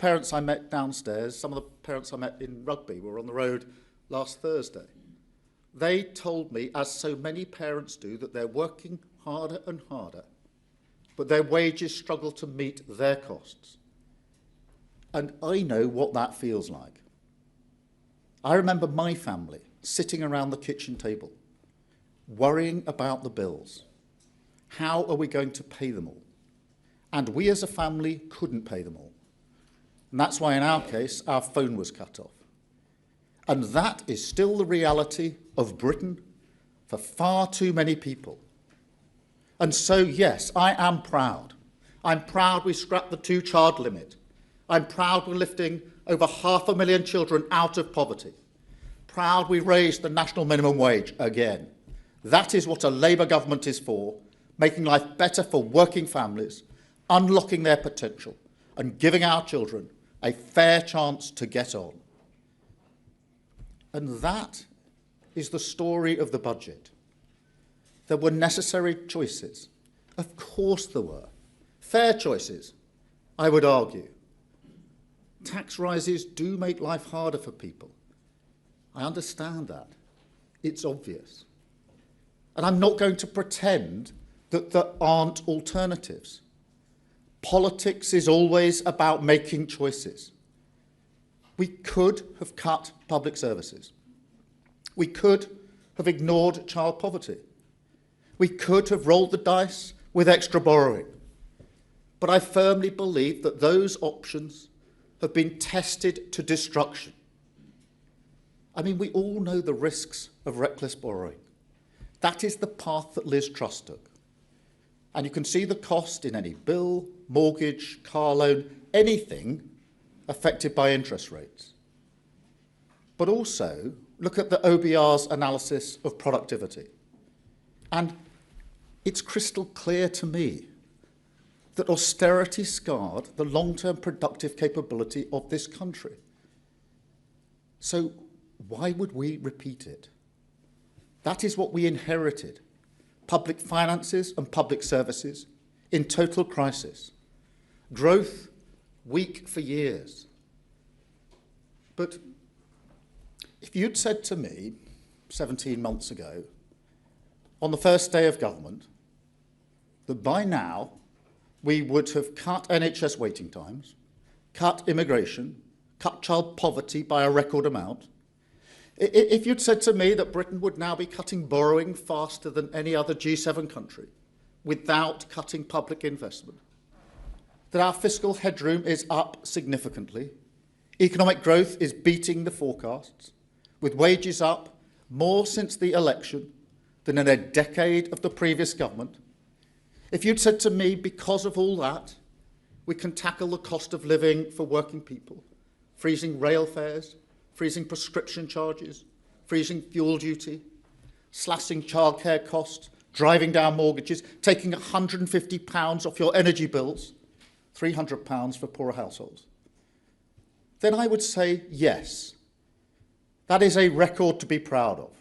parents I met downstairs, some of the parents I met in Rugby were on the road last Thursday. They told me, as so many parents do, that they're working harder and harder, but their wages struggle to meet their costs. And I know what that feels like. I remember my family sitting around the kitchen table, worrying about the bills. How are we going to pay them all? And we as a family couldn't pay them all. And that's why in our case, our phone was cut off. And that is still the reality of Britain for far too many people. And so, yes, I am proud. I'm proud we scrapped the two-child limit. I'm proud we're lifting over 500,000 children out of poverty. Proud we raised the national minimum wage again. That is what a Labour government is for, making life better for working families, unlocking their potential, and giving our children a fair chance to get on. And that is the story of the budget. There were necessary choices. Of course there were. Fair choices, I would argue. Tax rises do make life harder for people. I understand that. It's obvious. And I'm not going to pretend that there aren't alternatives. Politics is always about making choices. We could have cut public services. We could have ignored child poverty. We could have rolled the dice with extra borrowing. But I firmly believe that those options have been tested to destruction. I mean, we all know the risks of reckless borrowing. That is the path that Liz Truss took. And you can see the cost in any bill, mortgage, car loan, anything affected by interest rates. But also, look at the OBR's analysis of productivity. And it's crystal clear to me that austerity scarred the long-term productive capability of this country. So why would we repeat it? That is what we inherited. Public finances and public services in total crisis. Growth weak for years. But if you'd said to me 17 months ago, on the first day of government, that by now we would have cut NHS waiting times, cut immigration, cut child poverty by a record amount, if you'd said to me that Britain would now be cutting borrowing faster than any other G7 country without cutting public investment, that our fiscal headroom is up significantly, economic growth is beating the forecasts, with wages up more since the election than in a decade of the previous government, if you'd said to me, because of all that, we can tackle the cost of living for working people, freezing rail fares, freezing prescription charges, freezing fuel duty, slashing childcare costs, driving down mortgages, taking £150 off your energy bills, £300 for poorer households, then I would say yes. That is a record to be proud of.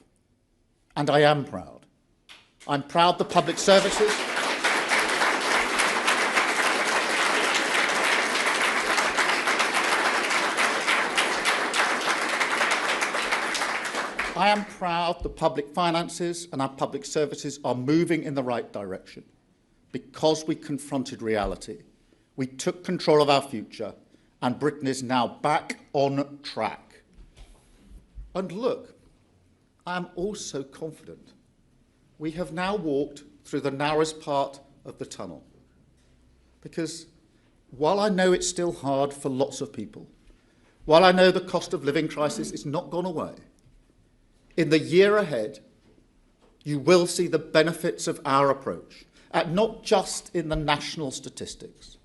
And I am proud. I'm proud the public services. I am proud the public finances and our public services are moving in the right direction because we confronted reality. We took control of our future and Britain is now back on track. And look, I am also confident we have now walked through the narrowest part of the tunnel. Because while I know it's still hard for lots of people, while I know the cost of living crisis is not gone away, in the year ahead, you will see the benefits of our approach, not just in the national statistics,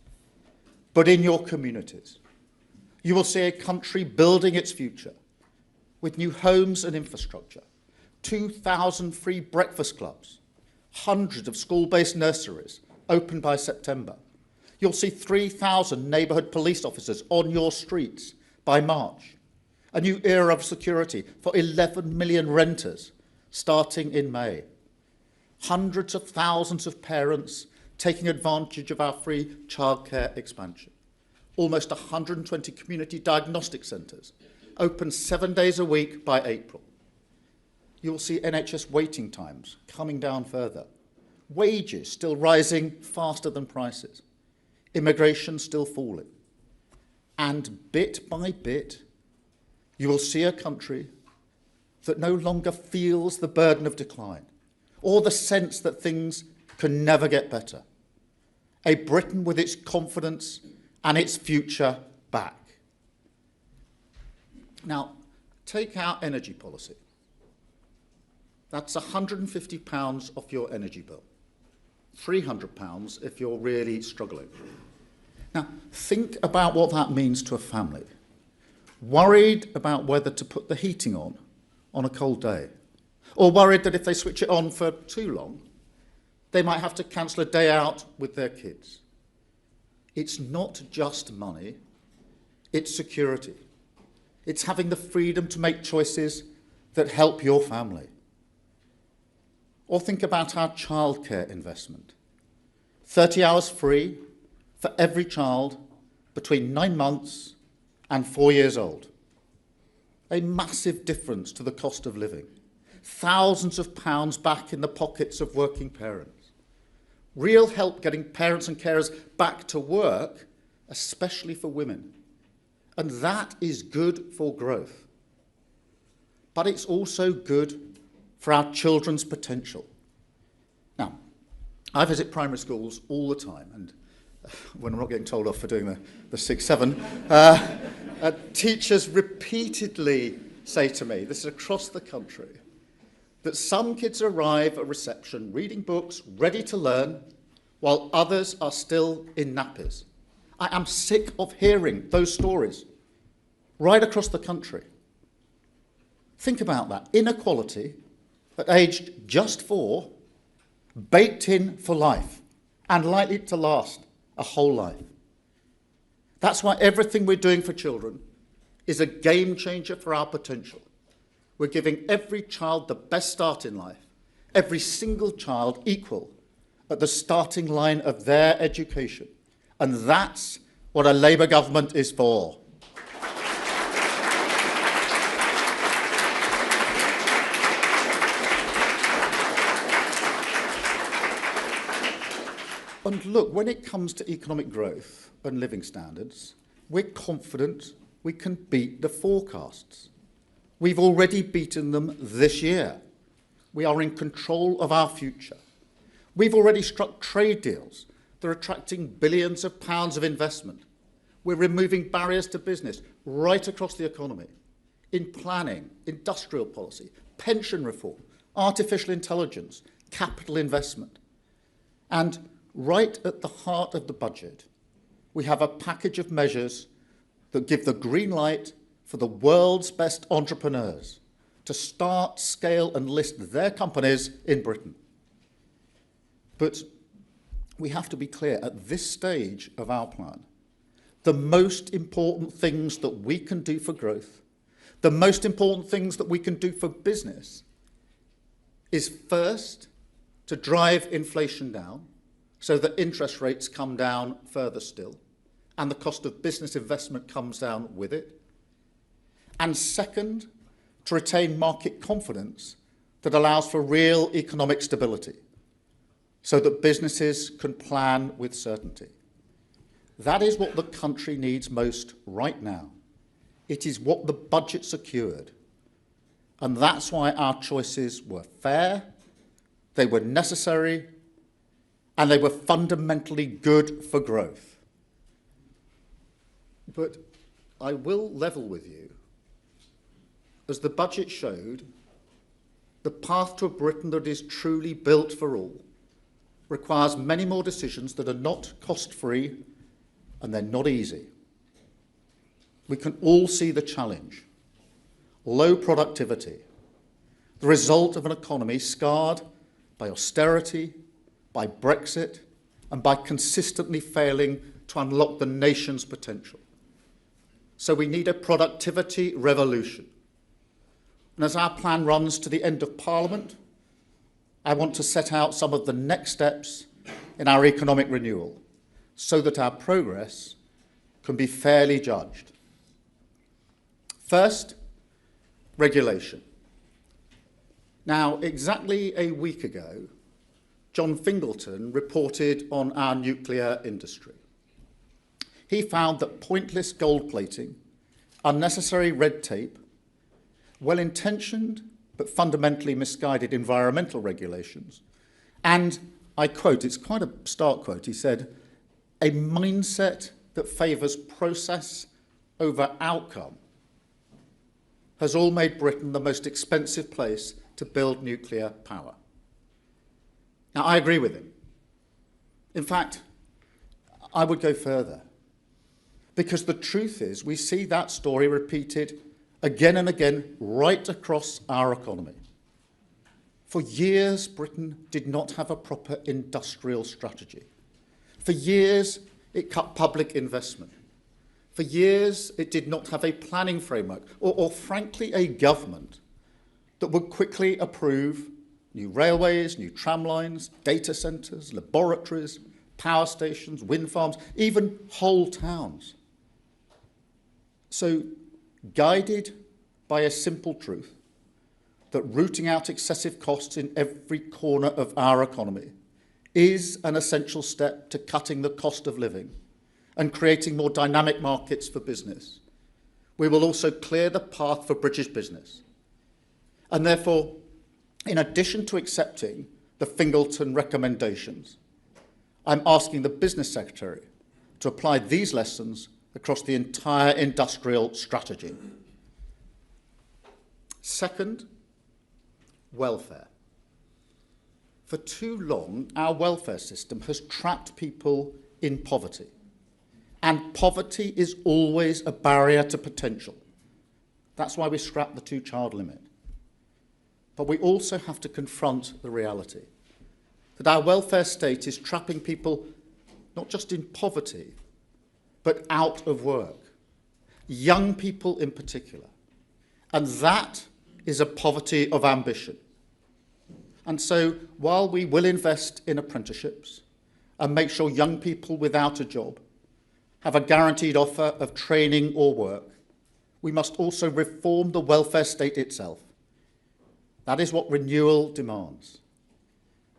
but in your communities. You will see a country building its future with new homes and infrastructure, 2,000 free breakfast clubs, hundreds of school-based nurseries opened by September. You'll see 3,000 neighbourhood police officers on your streets by March. A new era of security for 11 million renters starting in May. Hundreds of thousands of parents taking advantage of our free childcare expansion. almost 120 community diagnostic centres, open 7 days a week by April. You will see NHS waiting times coming down further, wages still rising faster than prices, immigration still falling. And bit by bit, you will see a country that no longer feels the burden of decline or the sense that things can never get better. A Britain with its confidence and its future back. Now, take our energy policy. That's £150 off your energy bill. £300 if you're really struggling. Now, think about what that means to a family. Worried about whether to put the heating on a cold day, or worried that if they switch it on for too long, they might have to cancel a day out with their kids. It's not just money, it's security. It's having the freedom to make choices that help your family. Or think about our childcare investment. 30 hours free for every child between 9 months and 4 years old. A massive difference to the cost of living. Thousands of pounds back in the pockets of working parents. Real help getting parents and carers back to work, especially for women. And that is good for growth. But it's also good for our children's potential. Now, I visit primary schools all the time, and when I'm not getting told off for doing the 6-7, teachers repeatedly say to me, this is across the country, that some kids arrive at reception reading books, ready to learn, while others are still in nappies. I am sick of hearing those stories right across the country. Think about that. Inequality at aged just 4, baked in for life and likely to last a whole life. That's why everything we're doing for children is a game changer for our potential. We're giving every child the best start in life, every single child equal at the starting line of their education. And that's what a Labour government is for. And look, when it comes to economic growth and living standards, we're confident we can beat the forecasts. We've already beaten them this year. We are in control of our future. We've already struck trade deals that are attracting billions of pounds of investment. We're removing barriers to business right across the economy, in planning, industrial policy, pension reform, artificial intelligence, capital investment. And right at the heart of the budget, we have a package of measures that give the green light for the world's best entrepreneurs to start, scale and list their companies in Britain. But we have to be clear, at this stage of our plan, the most important things that we can do for growth, the most important things that we can do for business is first to drive inflation down so that interest rates come down further still and the cost of business investment comes down with it. And second, to retain market confidence that allows for real economic stability so that businesses can plan with certainty. That is what the country needs most right now. It is what the budget secured. And that's why our choices were fair, they were necessary, and they were fundamentally good for growth. But I will level with you. As the budget showed, the path to a Britain that is truly built for all requires many more decisions that are not cost-free and they're not easy. We can all see the challenge. Low productivity, the result of an economy scarred by austerity, by Brexit, and by consistently failing to unlock the nation's potential. So we need a productivity revolution. And as our plan runs to the end of Parliament, I want to set out some of the next steps in our economic renewal so that our progress can be fairly judged. First, regulation. Now, exactly a week ago, John Fingleton reported on our nuclear industry. He found that pointless gold plating, unnecessary red tape, well-intentioned but fundamentally misguided environmental regulations, and, I quote, it's quite a stark quote, he said, a mindset that favours process over outcome has all made Britain the most expensive place to build nuclear power. Now, I agree with him. In fact, I would go further, because the truth is we see that story repeated again and again right across our economy. For years, Britain did not have a proper industrial strategy. For years, it cut public investment. For years, it did not have a planning framework or frankly, a government that would quickly approve new railways, new tram lines, data centres, laboratories, power stations, wind farms, even whole towns. So, guided by a simple truth that rooting out excessive costs in every corner of our economy is an essential step to cutting the cost of living and creating more dynamic markets for business, we will also clear the path for British business. And therefore, in addition to accepting the Fingleton recommendations, I'm asking the Business Secretary to apply these lessons across the entire industrial strategy. Second, welfare. For too long, our welfare system has trapped people in poverty. And poverty is always a barrier to potential. That's why we scrapped the two-child limit. But we also have to confront the reality that our welfare state is trapping people not just in poverty, but out of work. Young people in particular. And that is a poverty of ambition. And so, while we will invest in apprenticeships and make sure young people without a job have a guaranteed offer of training or work, we must also reform the welfare state itself. That is what renewal demands.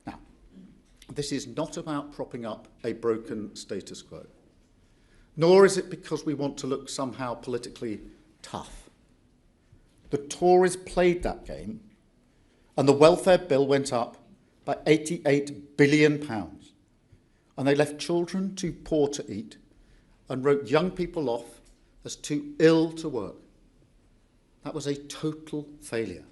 Now, this is not about propping up a broken status quo, nor is it because we want to look somehow politically tough. The Tories played that game, and the welfare bill went up by £88 billion, and they left children too poor to eat and wrote young people off as too ill to work. That was a total failure.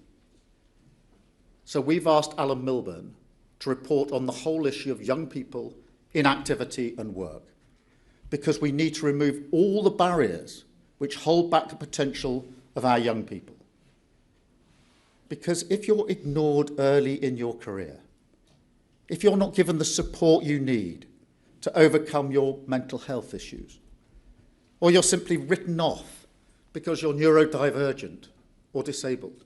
So we've asked Alan Milburn to report on the whole issue of young people, inactivity and work, because we need to remove all the barriers which hold back the potential of our young people. Because if you're ignored early in your career, if you're not given the support you need to overcome your mental health issues, or you're simply written off because you're neurodivergent or disabled,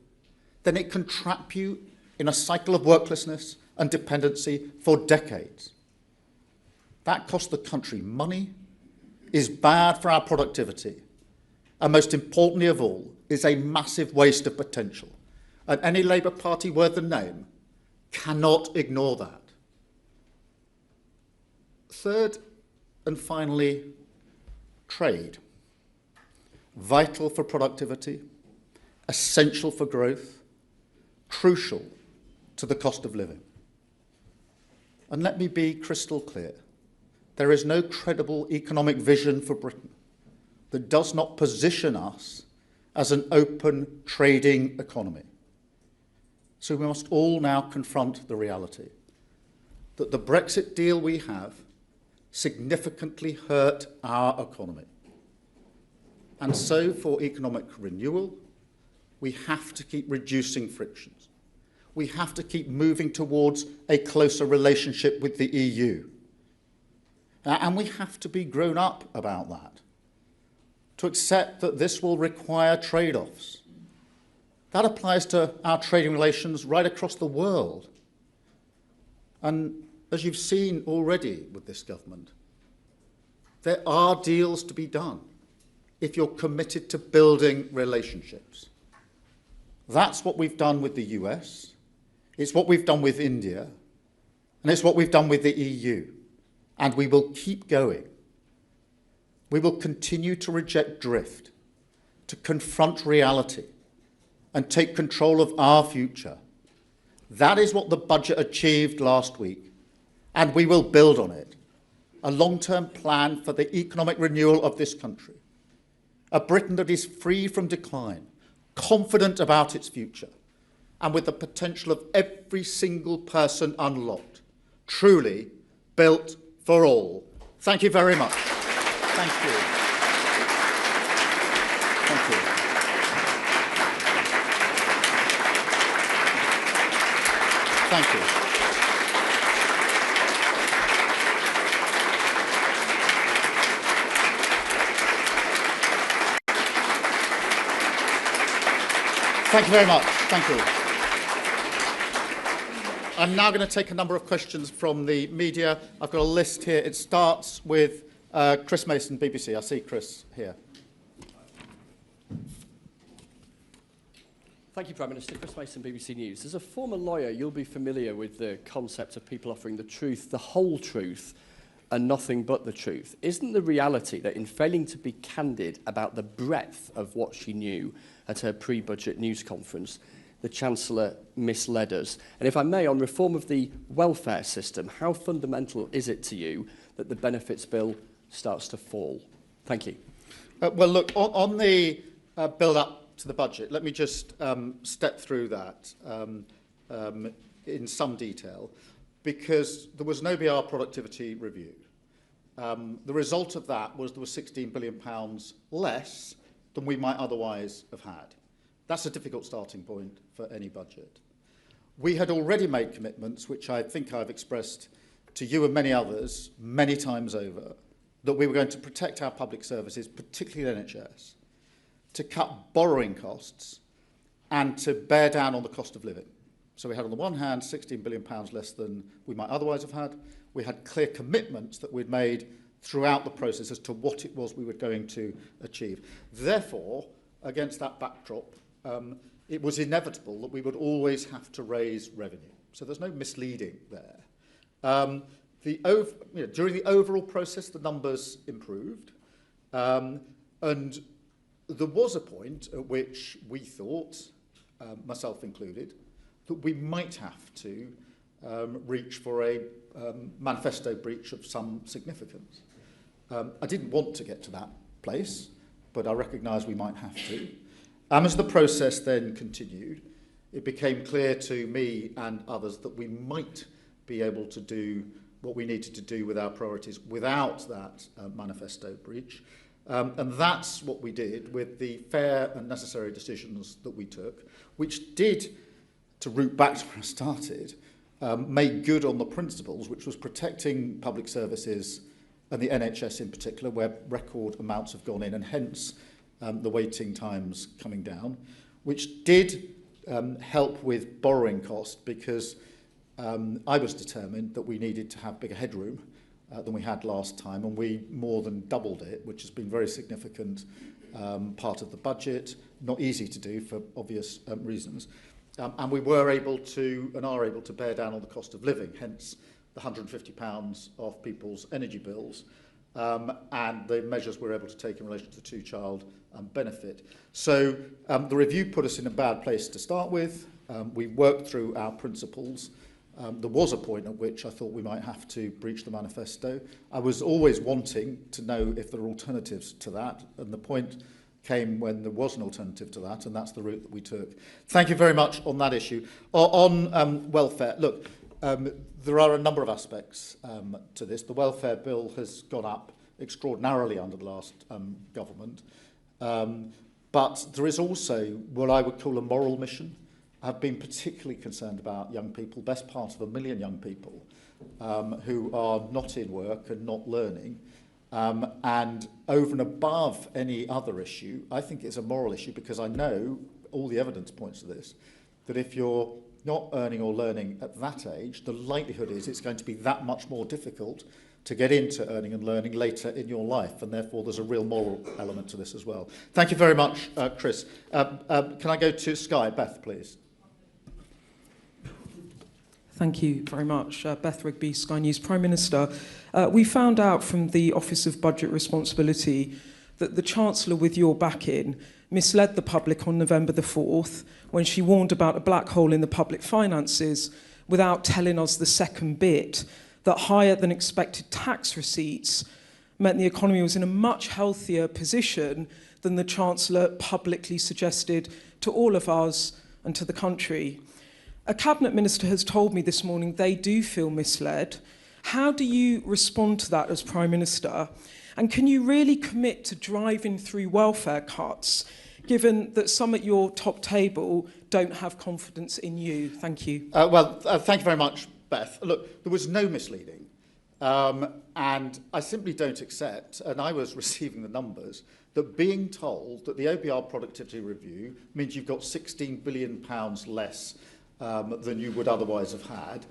then it can trap you in a cycle of worklessness and dependency for decades. That costs the country money, is bad for our productivity, and most importantly of all, is a massive waste of potential. And any Labour Party worth the name cannot ignore that. Third and finally, trade. Vital for productivity, essential for growth, crucial to the cost of living. And let me be crystal clear. There is no credible economic vision for Britain that does not position us as an open trading economy. So we must all now confront the reality that the Brexit deal we have significantly hurt our economy. And so for economic renewal, we have to keep reducing frictions. We have to keep moving towards a closer relationship with the EU. And we have to be grown up about that, to accept that this will require trade-offs. That applies to our trading relations right across the world. And as you've seen already with this government, There are deals to be done if you're committed to building relationships. That's what we've done with the US, it's what we've done with India, and it's what we've done with the EU. And we will keep going. We will continue to reject drift, to confront reality, and take control of our future. That is what the budget achieved last week, and we will build on it. A long-term plan for the economic renewal of this country. A Britain that is free from decline, confident about its future, and with the potential of every single person unlocked. Truly built for all. Thank you very much. Thank you. Thank you. Thank you. Thank you very much. Thank you. I'm now going to take a number of questions from the media. I've got a list here. It starts with Chris Mason, BBC. I see Chris here. Thank you, Prime Minister. Chris Mason, BBC News. As a former lawyer, you'll be familiar with the concept of people offering the truth, the whole truth, and nothing but the truth. Isn't the reality that in failing to be candid about the breadth of what she knew at her pre-budget news conference, the Chancellor misled us? And if I may, on reform of the welfare system, how fundamental is it to you that the benefits bill starts to fall? Thank you. Well, look, on the build-up to the budget, let me just step through that in some detail, because there was an OBR productivity review. The result of that was there was £16 billion less than we might otherwise have had. That's a difficult starting point for any budget. We had already made commitments, which I think I've expressed to you and many others many times over, that we were going to protect our public services, particularly the NHS, to cut borrowing costs and to bear down on the cost of living. So we had on the one hand £16 billion less than we might otherwise have had. We had clear commitments that we'd made throughout the process as to what it was we were going to achieve. Therefore, against that backdrop, it was inevitable that we would always have to raise revenue. So there's no misleading there. During the overall process, the numbers improved. And there was a point at which we thought, myself included, that we might have to reach for a manifesto breach of some significance. I didn't want to get to that place, but I recognise we might have to. As the process then continued, it became clear to me and others that we might be able to do what we needed to do with our priorities without that manifesto breach. And that's what we did with the fair and necessary decisions that we took, which did, to root back to where I started, make good on the principles, which was protecting public services and the NHS in particular, where record amounts have gone in, and hence the waiting times coming down, which did help with borrowing costs, because I was determined that we needed to have bigger headroom than we had last time, and we more than doubled it, which has been very significant part of the budget, not easy to do for obvious reasons. And we were able to, and are able to, bear down on the cost of living, hence the £150 off people's energy bills, and the measures we're able to take in relation to the two-child benefit. So the review put us in a bad place to start with. We worked through our principles. There was a point at which I thought we might have to breach the manifesto. I was always wanting to know if there are alternatives to that, and the point came when there was an alternative to that, and that's the route that we took. Thank you very much on that issue. On welfare, look, there are a number of aspects to this. The welfare bill has gone up extraordinarily under the last government, but there is also what I would call a moral mission. I've been particularly concerned about young people, best part of 1 million young people who are not in work and not learning. And over and above any other issue, I think it's a moral issue, because I know all the evidence points to this, that if you're not earning or learning at that age, the likelihood is it's going to be that much more difficult to get into earning and learning later in your life, and therefore there's a real moral element to this as well. Thank you very much, Chris. Can I go to Sky? Beth, please. Thank you very much. Beth Rigby, Sky News. Prime Minister, we found out from the Office of Budget Responsibility that the Chancellor, with your backing, misled the public on November the 4th when she warned about a black hole in the public finances without telling us the second bit, that higher than expected tax receipts meant the economy was in a much healthier position than the Chancellor publicly suggested to all of us and to the country. A Cabinet Minister has told me this morning they do feel misled. How do you respond to that as Prime Minister? And can you really commit to driving through welfare cuts, given that some at your top table don't have confidence in you? Thank you. Thank you very much, Beth. Look, there was no misleading. And I simply don't accept, and I was receiving the numbers, that being told that the OBR productivity review means you've got £16 billion less than you would otherwise have had,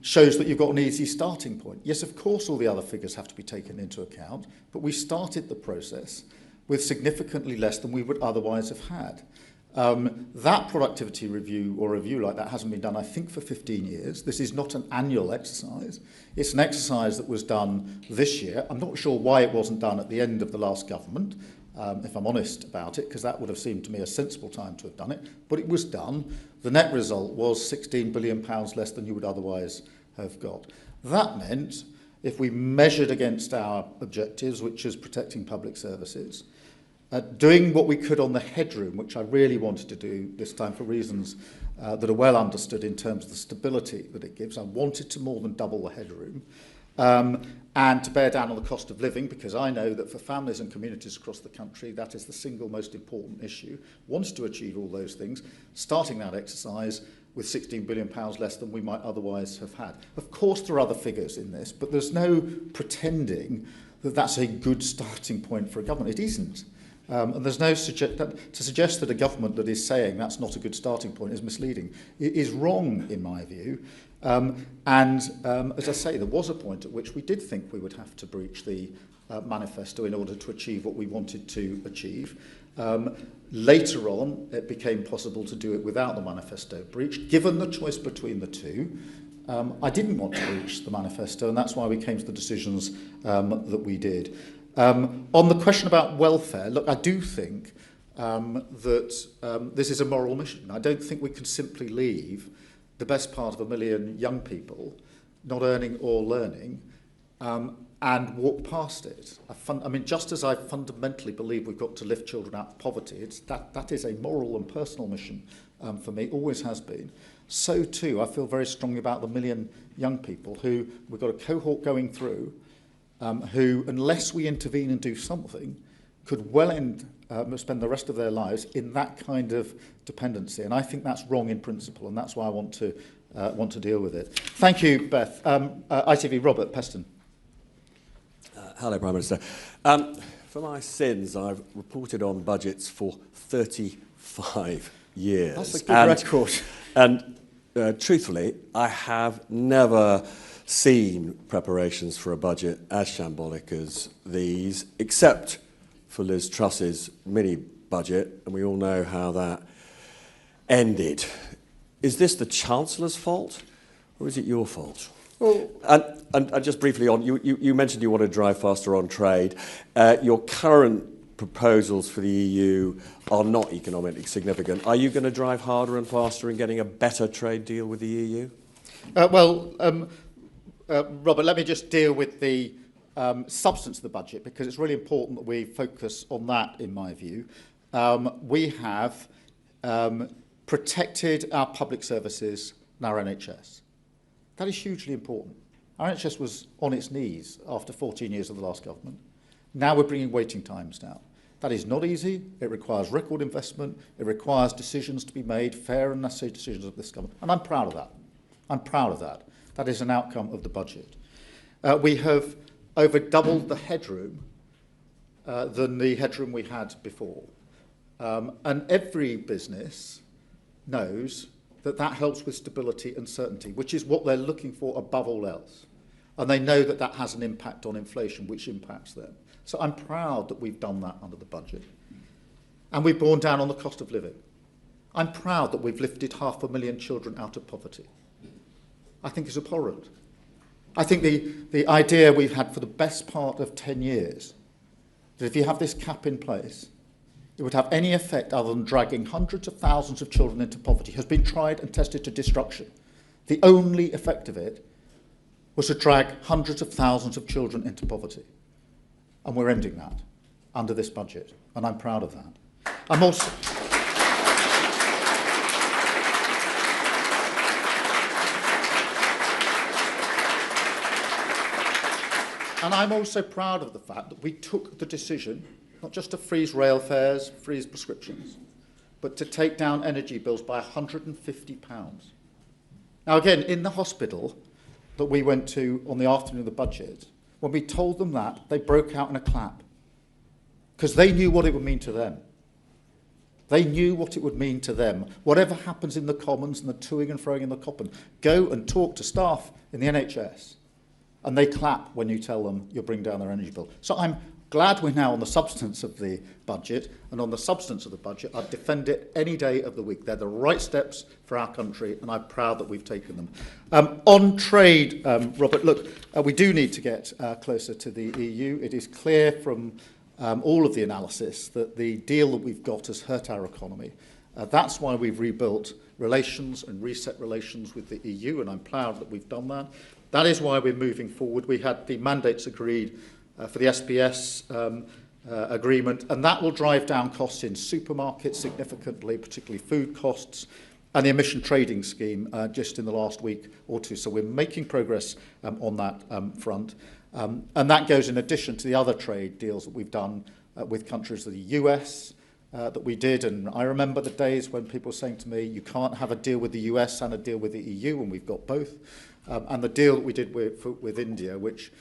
shows that you've got an easy starting point. Yes, of course, all the other figures have to be taken into account, but we started the process with significantly less than we would otherwise have had. That productivity review, or review like that, hasn't been done, I think, for 15 years. This is not an annual exercise. It's an exercise that was done this year. I'm not sure why it wasn't done at the end of the last government, if I'm honest about it, because that would have seemed to me a sensible time to have done it. But it was done. The net result was £16 billion less than you would otherwise have got. That meant, if we measured against our objectives, which is protecting public services, doing what we could on the headroom, which I really wanted to do this time for reasons that are well understood in terms of the stability that it gives. I wanted to more than double the headroom, and to bear down on the cost of living, because I know that for families and communities across the country, that is the single most important issue. Wanted to achieve all those things, starting that exercise with £16 billion less than we might otherwise have had. Of course, there are other figures in this, but there's no pretending that that's a good starting point for a government. It isn't. And there's no to suggest that a government that is saying that's not a good starting point is misleading. It is wrong, in my view. As I say, there was a point at which we did think we would have to breach the manifesto in order to achieve what we wanted to achieve. Later on, it became possible to do it without the manifesto breach. Given the choice between the two, I didn't want to breach the manifesto, and that's why we came to the decisions that we did. On the question about welfare, look, I do think that this is a moral mission. I don't think we can simply leave the best part of 1 million young people not earning or learning and walk past it. Just as I fundamentally believe we've got to lift children out of poverty, that is a moral and personal mission for me, always has been. So too, I feel very strongly about the 1 million young people who we've got a cohort going through who, unless we intervene and do something, could well spend the rest of their lives in that kind of dependency. And I think that's wrong in principle, and that's why I want to deal with it. Thank you, Beth. ITV, Robert Peston. Hello, Prime Minister. For my sins, I've reported on budgets for 35 years. That's a good record. And truthfully, I have never seen preparations for a budget as shambolic as these, except for Liz Truss's mini-budget, and we all know how that ended. Is this the Chancellor's fault, or is it your fault? Well, and just briefly on, you mentioned you want to drive faster on trade. Your current proposals for the EU are not economically significant. Are you going to drive harder and faster in getting a better trade deal with the EU? Robert, let me just deal with the substance of the budget, because it's really important that we focus on that, in my view. We have protected our public services and our NHS. That is hugely important. Our NHS was on its knees after 14 years of the last government. Now we're bringing waiting times down. That is not easy. It requires record investment. It requires decisions to be made, fair and necessary decisions of this government. And I'm proud of that. I'm proud of that. That is an outcome of the budget. We have over doubled the headroom than the headroom we had before. And every business knows that that helps with stability and certainty, which is what they're looking for above all else. And they know that that has an impact on inflation, which impacts them. So I'm proud that we've done that under the budget. And we've borne down on the cost of living. I'm proud that we've lifted 500,000 children out of poverty. I think it's abhorrent. I think the idea we've had for the best part of 10 years, that if you have this cap in place, it would have any effect other than dragging hundreds of thousands of children into poverty, has been tried and tested to destruction. The only effect of it was to drag hundreds of thousands of children into poverty. And we're ending that under this budget, and I'm proud of that. I'm also... And I'm also proud of the fact that we took the decision, not just to freeze rail fares, freeze prescriptions, but to take down energy bills by £150. Now again, in the hospital that we went to on the afternoon of the budget, when we told them that, they broke out in a clap, because they knew what it would mean to them. They knew what it would mean to them. Whatever happens in the Commons and the toing and froing in the Common, go and talk to staff in the NHS, and they clap when you tell them you'll bring down their energy bill. So I'm glad we're now on the substance of the budget, and on the substance of the budget, I'd defend it any day of the week. They're the right steps for our country, and I'm proud that we've taken them. On trade, Robert, look, we do need to get closer to the EU. It is clear from all of the analysis that the deal that we've got has hurt our economy. That's why we've rebuilt relations and reset relations with the EU, and I'm proud that we've done that. That is why we're moving forward. We had the mandates agreed for the SPS agreement, and that will drive down costs in supermarkets significantly, particularly food costs, and the emission trading scheme just in the last week or two. So we're making progress on that front. And that goes in addition to the other trade deals that we've done with countries of the US that we did. And I remember the days when people were saying to me, you can't have a deal with the US and a deal with the EU, and we've got both. And the deal that we did with India, which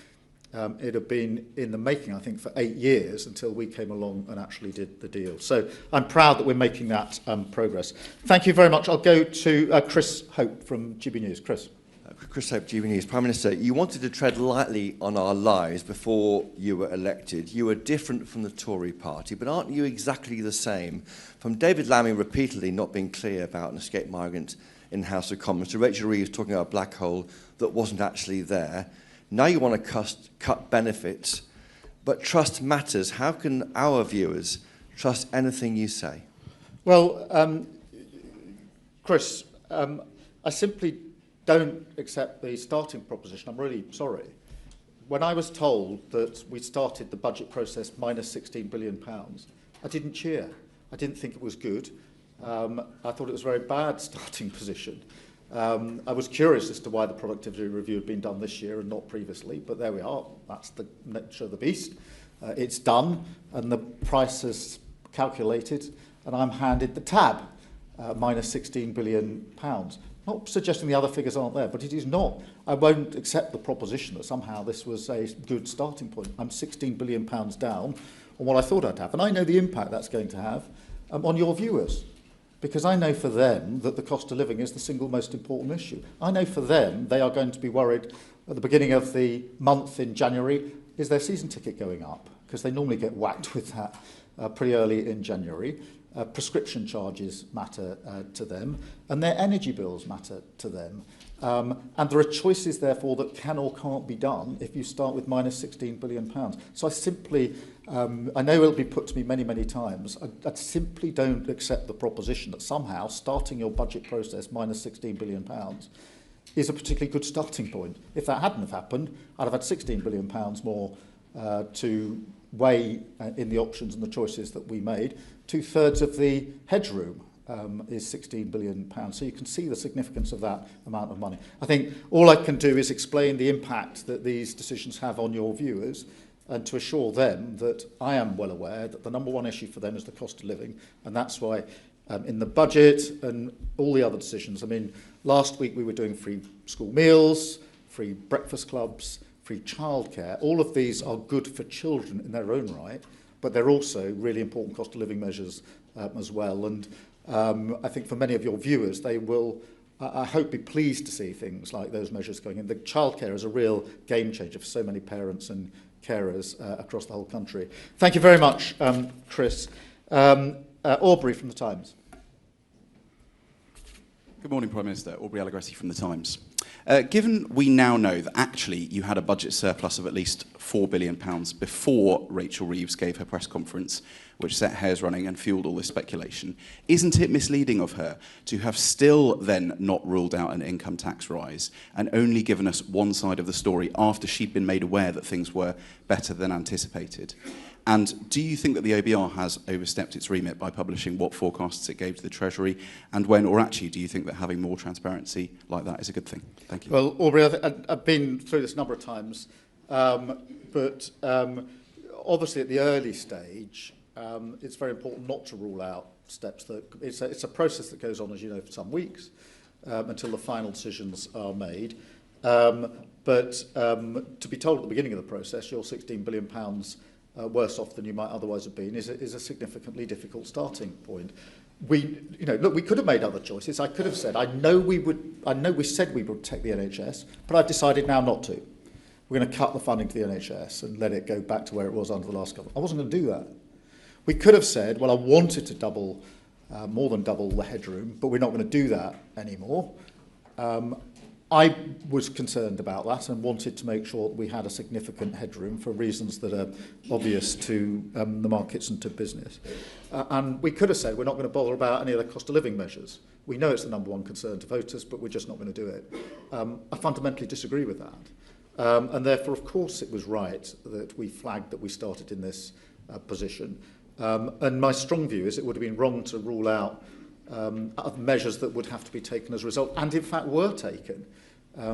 it had been in the making, I think, for 8 years until we came along and actually did the deal. So I'm proud that we're making that progress. Thank you very much. I'll go to Chris Hope from GB News. Chris. Chris Hope, GB News. Prime Minister, you wanted to tread lightly on our lives before you were elected. You were different from the Tory party, but aren't you exactly the same? From David Lammy repeatedly not being clear about an escaped migrant in the House of Commons, to Rachel Reeves talking about a black hole that wasn't actually there. Now you want to cut benefits, but trust matters. How can our viewers trust anything you say? Well, Chris, I simply don't accept the starting proposition. I'm really sorry. When I was told that we started the budget process minus £16 billion, I didn't cheer. I didn't think it was good. I thought it was a very bad starting position. I was curious as to why the productivity review had been done this year and not previously, but there we are. That's the nature of the beast. It's done, and the price is calculated, and I'm handed the tab, minus £16 billion. Not suggesting the other figures aren't there, but it is not. I won't accept the proposition that somehow this was a good starting point. I'm £16 billion down on what I thought I'd have, and I know the impact that's going to have on your viewers. Because I know for them that the cost of living is the single most important issue. I know for them they are going to be worried at the beginning of the month in January, is their season ticket going up? Because they normally get whacked with that pretty early in January. Prescription charges matter to them, and their energy bills matter to them. And there are choices, therefore, that can or can't be done if you start with minus £16 billion. So I simply, I know it'll be put to me many, many times, I simply don't accept the proposition that somehow starting your budget process minus £16 billion is a particularly good starting point. If that hadn't have happened, I'd have had £16 billion more to weigh in the options and the choices that we made. 2/3 of the headroom is £16 billion. So you can see the significance of that amount of money. I think all I can do is explain the impact that these decisions have on your viewers and to assure them that I am well aware that the number one issue for them is the cost of living. And that's why in the budget and all the other decisions, I mean, last week we were doing free school meals, free breakfast clubs, free childcare. All of these are good for children in their own right, but they're also really important cost of living measures as well. And I think for many of your viewers, they will I hope be pleased to see things like those measures going in. The childcare is a real game changer for so many parents and carers across the whole country. Thank you very much, Chris. Aubrey from The Times. Good morning, Prime Minister. Aubrey Allegretti from The Times. Given we now know that actually you had a budget surplus of at least £4 billion before Rachel Reeves gave her press conference, which set hairs running and fueled all this speculation, isn't it misleading of her to have still then not ruled out an income tax rise and only given us one side of the story after she'd been made aware that things were better than anticipated? And do you think that the OBR has overstepped its remit by publishing what forecasts it gave to the Treasury and when, or actually do you think that having more transparency like that is a good thing? Thank you. Well, Aubrey, I've been through this a number of times, but obviously at the early stage, it's very important not to rule out steps. It's a process that goes on, as you know, for some weeks until the final decisions are made. But to be told at the beginning of the process, you're £16 billion worse off than you might otherwise have been is a significantly difficult starting point. We could have made other choices. I could have said, I know we said we would protect the NHS, but I've decided now not to. We're going to cut the funding to the NHS and let it go back to where it was under the last government. I wasn't going to do that. We could have said, well, I wanted to more than double the headroom, but we're not going to do that anymore. I was concerned about that and wanted to make sure that we had a significant headroom for reasons that are obvious to the markets and to business. And we could have said we're not going to bother about any of the cost of living measures. We know it's the number one concern to voters, but we're just not going to do it. I fundamentally disagree with that. And therefore, of course, it was right that we flagged that we started in this position. And my strong view is it would have been wrong to rule out measures that would have to be taken as a result, and in fact were taken,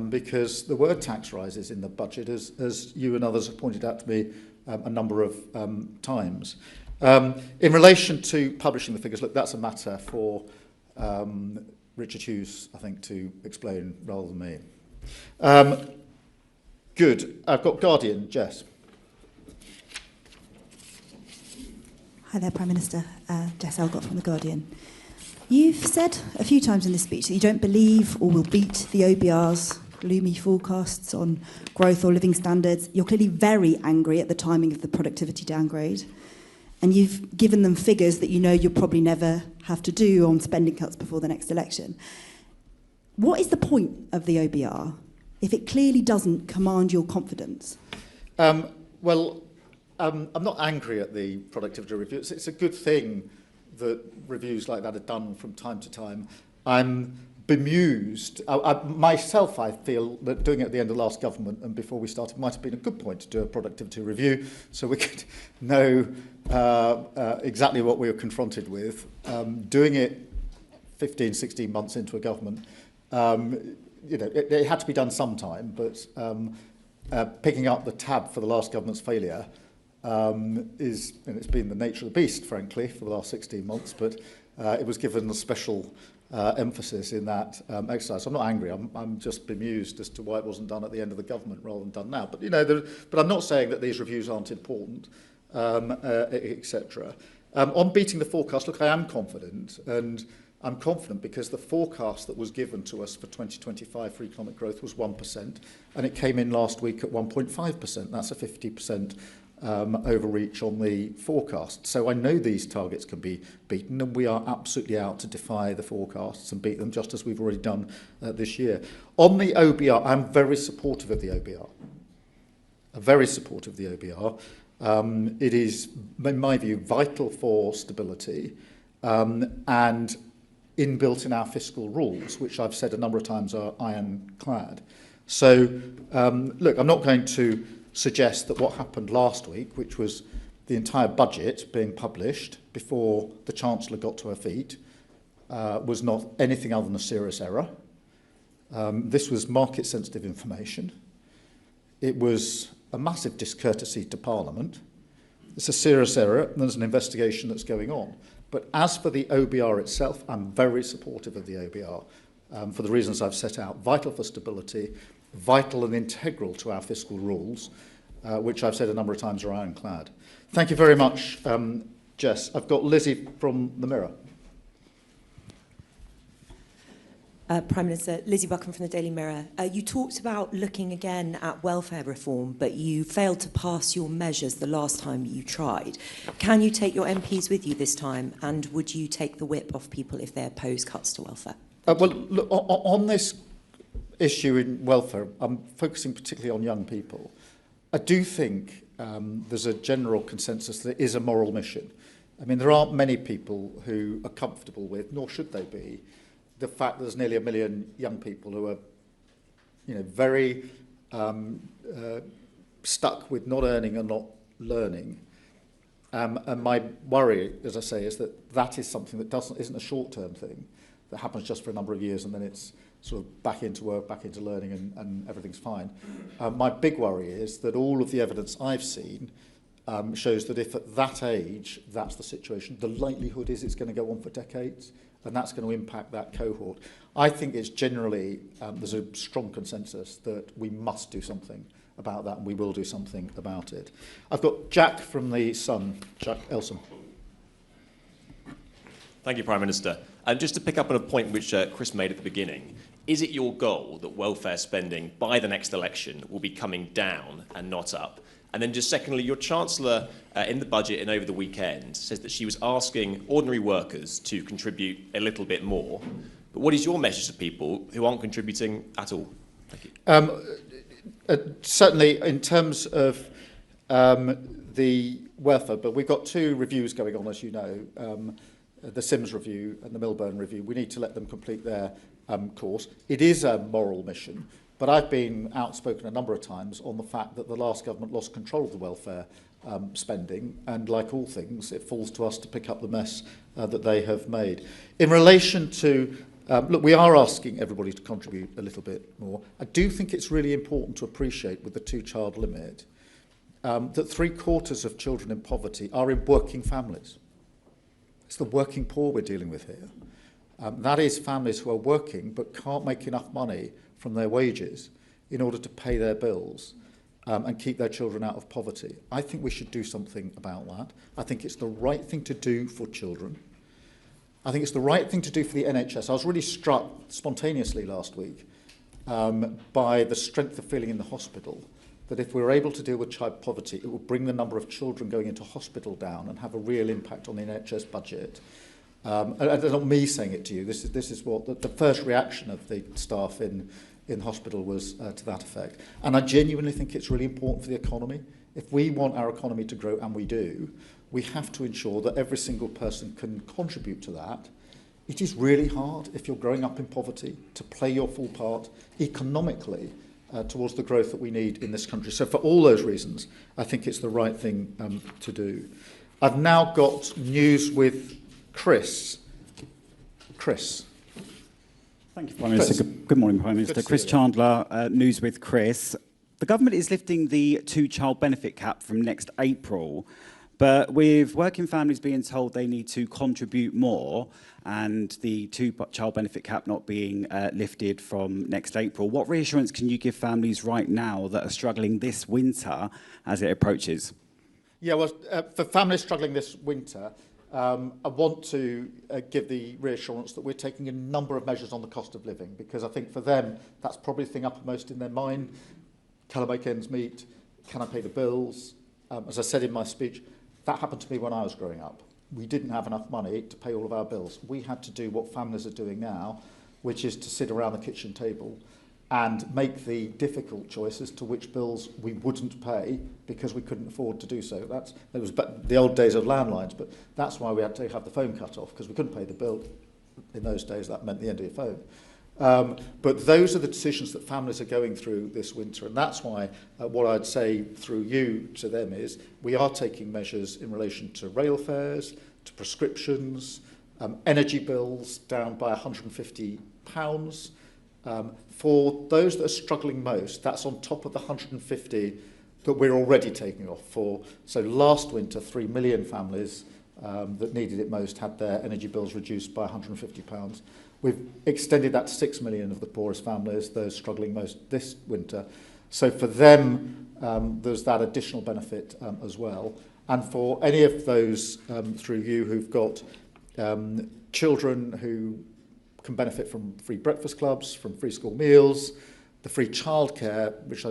because there were tax rises in the budget, as you and others have pointed out to me a number of times. In relation to publishing the figures, look, that's a matter for Richard Hughes, I think, to explain rather than me. Good. I've got Guardian, Jess. Hi there, Prime Minister. Jess Elgott from The Guardian. You've said a few times in this speech that you don't believe or will beat the OBR's gloomy forecasts on growth or living standards. You're clearly very angry at the timing of the productivity downgrade. And you've given them figures that you know you'll probably never have to do on spending cuts before the next election. What is the point of the OBR if it clearly doesn't command your confidence? I'm not angry at the productivity review. It's a good thing that reviews like that are done from time to time. I'm bemused. Myself, I feel that doing it at the end of the last government and before we started might have been a good point to do a productivity review so we could know exactly what we were confronted with. Doing it 15, 16 months into a government, it had to be done sometime, but picking up the tab for the last government's failure it's been the nature of the beast, frankly, for the last 16 months, but it was given a special emphasis in that exercise. I'm not angry. I'm just bemused as to why it wasn't done at the end of the government rather than done now. But but I'm not saying that these reviews aren't important, etc. On beating the forecast, look, I am confident, and I'm confident because the forecast that was given to us for 2025 for economic growth was 1%, and it came in last week at 1.5%. That's a 50% overreach on the forecast. So I know these targets can be beaten, and we are absolutely out to defy the forecasts and beat them, just as we've already done this year. On the OBR, I'm very supportive of the OBR. I'm very supportive of the OBR. It is, in my view, vital for stability and inbuilt in our fiscal rules, which I've said a number of times are ironclad. So, look, I'm not going to suggest that what happened last week, which was the entire budget being published before the Chancellor got to her feet, was not anything other than a serious error. This was market-sensitive information. It was a massive discourtesy to Parliament. It's a serious error, and there's an investigation that's going on. But as for the OBR itself, I'm very supportive of the OBR for the reasons I've set out. Vital for stability, vital and integral to our fiscal rules, which I've said a number of times are ironclad. Thank you very much, Jess. I've got Lizzie from The Mirror. Prime Minister, Lizzie Buckham from the Daily Mirror. You talked about looking again at welfare reform, but you failed to pass your measures the last time you tried. Can you take your MPs with you this time, and would you take the whip off people if they oppose cuts to welfare? Well, look, on this issue in welfare, I'm focusing particularly on young people. I do think there's a general consensus that it is a moral mission. I mean, there aren't many people who are comfortable with, nor should they be, the fact that there's nearly 1 million young people who are, very stuck with not earning and not learning. And my worry, as I say, is that is something that isn't a short-term thing that happens just for a number of years and then it's sort of back into work, back into learning, and everything's fine. My big worry is that all of the evidence I've seen shows that if at that age that's the situation, the likelihood is it's going to go on for decades, and that's going to impact that cohort. I think it's generally, there's a strong consensus that we must do something about that, and we will do something about it. I've got Jack from The Sun, Jack Elson. Thank you, Prime Minister. And just to pick up on a point which Chris made at the beginning, is it your goal that welfare spending by the next election will be coming down and not up? And then just secondly, your Chancellor in the budget and over the weekend says that she was asking ordinary workers to contribute a little bit more. But what is your message to people who aren't contributing at all? Thank you. Certainly in terms of the welfare, but we've got 2 reviews going on, as you know, the Sims review and the Milburn review. We need to let them complete their course. It is a moral mission. But I've been outspoken a number of times on the fact that the last government lost control of the welfare spending, and like all things, it falls to us to pick up the mess that they have made. In relation to, look, we are asking everybody to contribute a little bit more. I do think it's really important to appreciate with the 2-child limit that 3/4 of children in poverty are in working families. It's the working poor we're dealing with here. That is families who are working but can't make enough money from their wages in order to pay their bills and keep their children out of poverty. I think we should do something about that. I think it's the right thing to do for children. I think it's the right thing to do for the NHS. I was really struck spontaneously last week by the strength of feeling in the hospital that if we were able to deal with child poverty, it would bring the number of children going into hospital down and have a real impact on the NHS budget. And it's not me saying it to you. This is what the first reaction of the staff in hospital was to that effect. And I genuinely think it's really important for the economy. If we want our economy to grow, and we do, we have to ensure that every single person can contribute to that. It is really hard if you're growing up in poverty to play your full part economically towards the growth that we need in this country. So for all those reasons, I think it's the right thing to do. I've now got news with Chris. Chris. Thank you, Prime Minister. Good morning, Prime Minister. Chris Chandler, News with Chris. The government is lifting the 2-child benefit cap from next April, but with working families being told they need to contribute more and the 2-child benefit cap not being lifted from next April, what reassurance can you give families right now that are struggling this winter as it approaches? Yeah, well, for families struggling this winter, I want to give the reassurance that we're taking a number of measures on the cost of living, because I think for them, that's probably the thing uppermost in their mind. Can I make ends meet? Can I pay the bills? As I said in my speech, that happened to me when I was growing up. We didn't have enough money to pay all of our bills. We had to do what families are doing now, which is to sit around the kitchen table and make the difficult choices to which bills we wouldn't pay because we couldn't afford to do so. There was the old days of landlines, but that's why we had to have the phone cut off, because we couldn't pay the bill. In those days, that meant the end of your phone. But those are the decisions that families are going through this winter, and that's why what I'd say through you to them is we are taking measures in relation to rail fares, to prescriptions, energy bills down by £150. For those that are struggling most, that's on top of the 150 that we're already taking off for. So last winter, 3 million families that needed it most had their energy bills reduced by £150. We've extended that to 6 million of the poorest families, those struggling most this winter. So for them, there's that additional benefit as well. And for any of those through you who've got children who can benefit from free breakfast clubs, from free school meals, the free childcare, which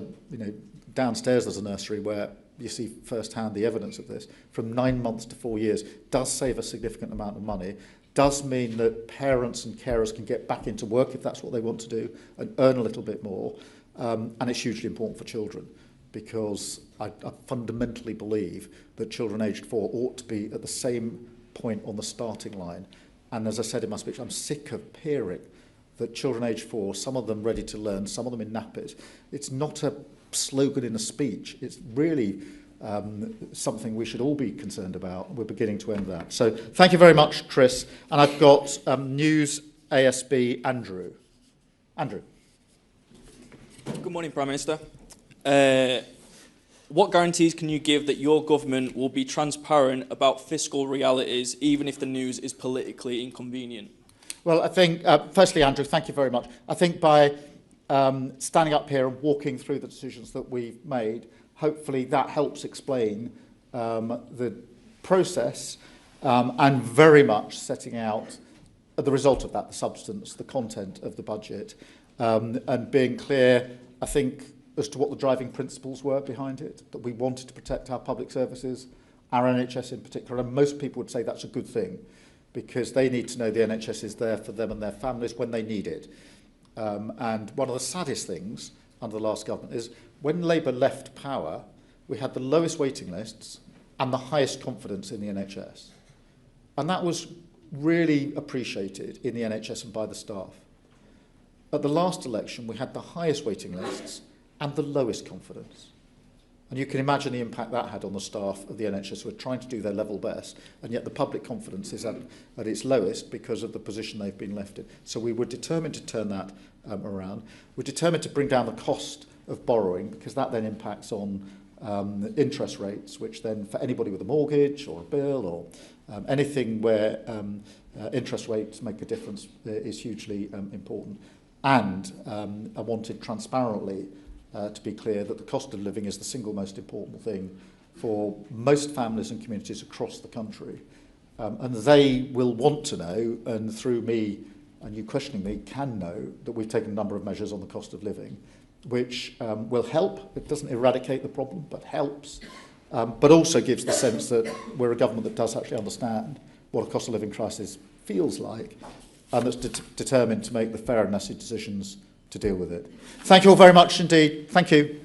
downstairs there's a nursery where you see firsthand the evidence of this, from 9 months to 4 years, does save a significant amount of money, does mean that parents and carers can get back into work if that's what they want to do and earn a little bit more. And it's hugely important for children, because I fundamentally believe that children aged 4 ought to be at the same point on the starting line. And as I said in my speech, I'm sick of hearing that children aged 4, some of them ready to learn, some of them in nappies. It's not a slogan in a speech. It's really something we should all be concerned about. We're beginning to end that. So thank you very much, Chris. And I've got News ASB Andrew. Andrew. Good morning, Prime Minister. What guarantees can you give that your government will be transparent about fiscal realities, even if the news is politically inconvenient? Well, I think, firstly, Andrew, thank you very much. I think by standing up here and walking through the decisions that we've made, hopefully that helps explain the process and very much setting out the result of that, the substance, the content of the budget, and being clear, I think, as to what the driving principles were behind it, that we wanted to protect our public services, our NHS in particular, and most people would say that's a good thing, because they need to know the NHS is there for them and their families when they need it. And one of the saddest things under the last government is when Labour left power, we had the lowest waiting lists and the highest confidence in the NHS. And that was really appreciated in the NHS and by the staff. At the last election, we had the highest waiting lists and the lowest confidence. And you can imagine the impact that had on the staff of the NHS who are trying to do their level best, and yet the public confidence is at its lowest because of the position they've been left in. So we were determined to turn that around. We're determined to bring down the cost of borrowing, because that then impacts on interest rates, which then for anybody with a mortgage or a bill or anything where interest rates make a difference is hugely important. And I wanted transparently to be clear that the cost of living is the single most important thing for most families and communities across the country. And they will want to know, and through me and you questioning me, can know that we've taken a number of measures on the cost of living, which will help. It doesn't eradicate the problem, but helps, but also gives the sense that we're a government that does actually understand what a cost of living crisis feels like, and that's determined to make the fair and necessary decisions to deal with it. Thank you all very much indeed. Thank you.